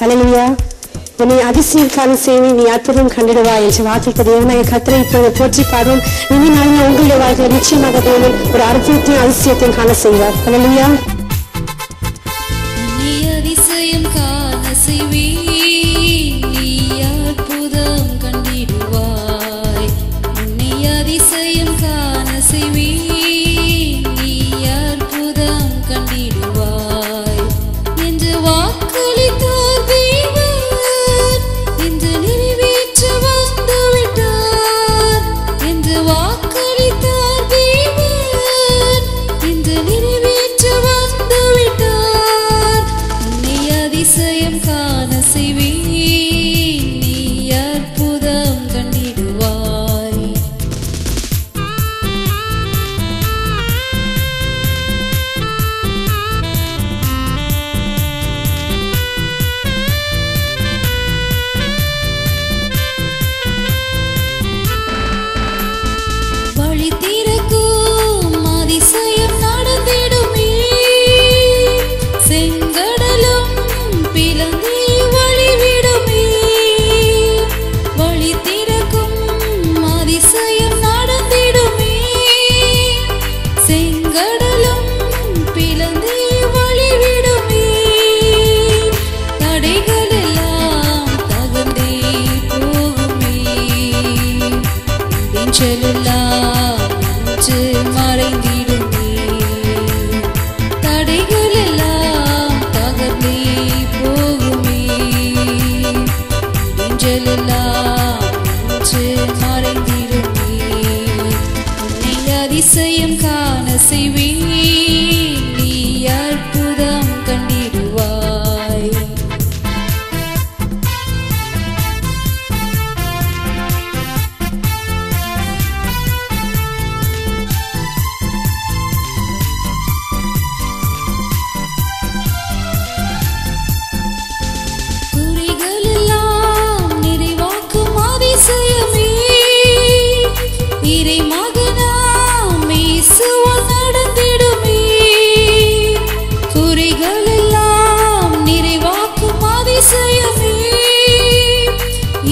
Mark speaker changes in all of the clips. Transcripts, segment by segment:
Speaker 1: ஹல்லேலூயா. நீ அதிசயம் காலம் செய்வி, நீ அற்புதம் கண்டிடுவா என்று வார்த்தைக்கு தேவனாய கர்த்தரை இப்போது போற்றி பாடுவோம். இனி நாங்கள் உங்களுடைய வாழ்க்கையில் நிச்சயமாக தேவன் ஒரு அற்புதத்தையும் அதிசயத்தையும் காண செய்வார். ஹல்லேலூயா.
Speaker 2: நீ அதிசயம் காண செய்வி, நீ அற்புதம் கண்டிடுவாய். நீ அதிசயம் காண செய்வி, நீ அற்புதம் கண்டிடுவாய் என்று வாக்களித்தார் தேவன், இன்று நிறைவேற்ற வந்துவிட்டார். என்று வாக்களித்தார் தேவன், இன்று நிறைவேற்ற வந்துவிட்டார். உன்னை அதிசயம் காண செய்வி, நீ அற்புதம் கண்டிடுவாய். வழி திறக்கும் அதிசயம் நடந்திடுமே, செங்கடலும் பிளந்தே வழிவிடுமே. வழி திறக்கும் அதிசயம் நடந்திடுமே, செங்கடலும் பிளந்தே வழிவிடுமே. தடைகள் எல்லாம் தகர்ந்தே போகுமே, செல்லெல்லாம் என்று மறைந்திடுமே. தடைகள் எல்லாம் தகர்ந்தே போகுமே, செல்லெல்லாம் என்று மறைந்திடுமே. உன்னை அதிசயம் காண செய்வேன், நீ அற்புதம் கண்டிடுவாய். குறிகள் எல்லாம் நிறைவாக்கும் அதிசயமே, இறை மகனாம் இயேசுவால் நடந்திடுமே. குறிகள் எல்லாம் நிறைவாக்கும் அதிசயமே,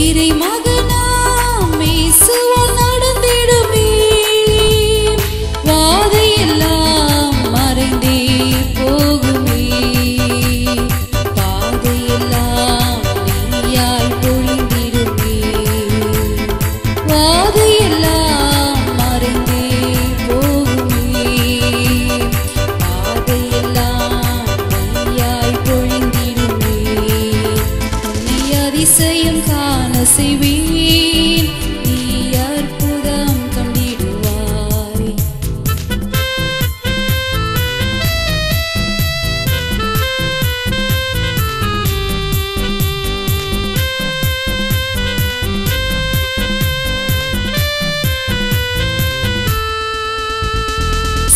Speaker 2: இறை மகனாம் இயேசுவால் நடந்திடுமே. வாதையெல்லாம் மறைந்தே போகுமே, பாதையெல்லாம் நீயாய் பொழிந்திடுமே. வாதையெல்லாம் மறைந்தே போகுமே, பாதையெல்லாம் நீயாய் பொழிந்திடுமே. உன்னை அதிசயம் காண செய்வேன், நீ அற்புதம் கண்டிடுவாய்.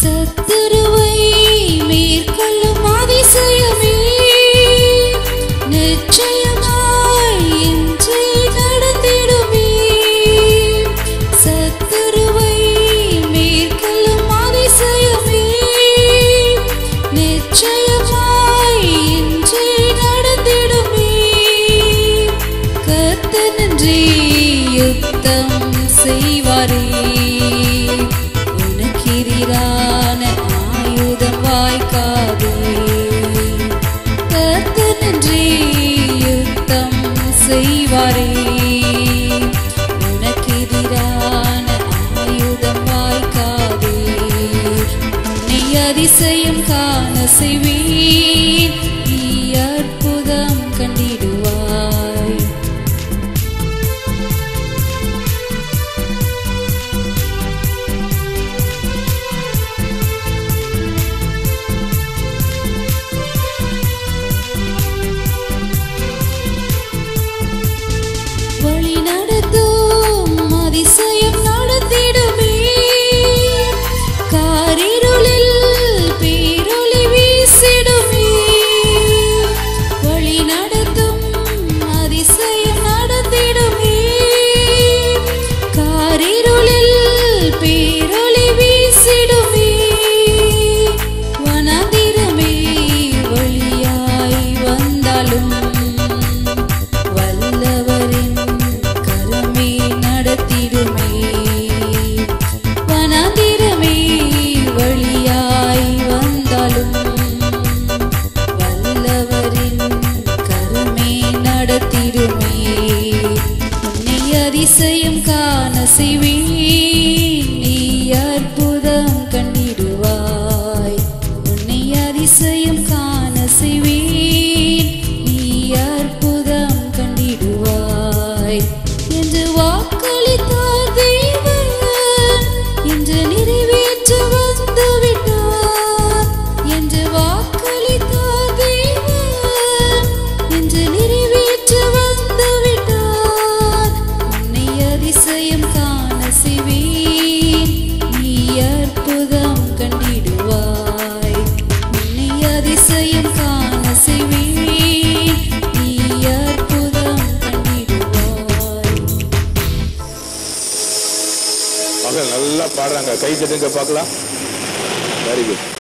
Speaker 2: சத்துருவை மேற்கொள்ளும் அதிசயமே, நிச்சயமாய் இன்று நடந்திடுமே. சத்துருவை மேற்கொள்ளும் அதிசயமே, நிச்சயமாய் இன்று நடந்திடுமே. கர்த்தர் நின்றே யுத்தம் செய்வாரே, உனக்கெதிரான ஆயுதம் வாய்க்காதே. கர்த்தர் நின்றே யுத்தம் செய்வாரே, உனக்கெதிரான ஆயுதம் வாய்க்காதே. உன்னை அதிசயம் காண செய்வேன், நீ அற்புதம் கண்டிடுவாய். வழி நடத்தும் அதிசயம் நடந்திடுமே, காரிருளில் பேரொளி வீசிடும். அதிசயம் காண செய்வேன் நீ அற்புதம் கண்டிடுவாய் உன்னை அதிசயம் காண செய்வேன் நீ அற்புதம் கண்டிடுவாய் என்று வாக்களித்தார் தேவன் என்று நிறைவேற்ற வந்துவிட்டார் என்று வாக்களித்தார் தேவன் என்று நிறைவேற்ற வந்துவிட்டார் உன்னை அதிசயம் காண செய்வேன் நீ அற்புதம் கண்டிடுவாய் உன்னை அதிசயம் காண செய்வேன் நீ அற்புதம் கண்டிடுவாய்.
Speaker 3: மகள் நல்லா பாடுறாங்க, கை தட்டுங்க பார்க்கலாம். Very good.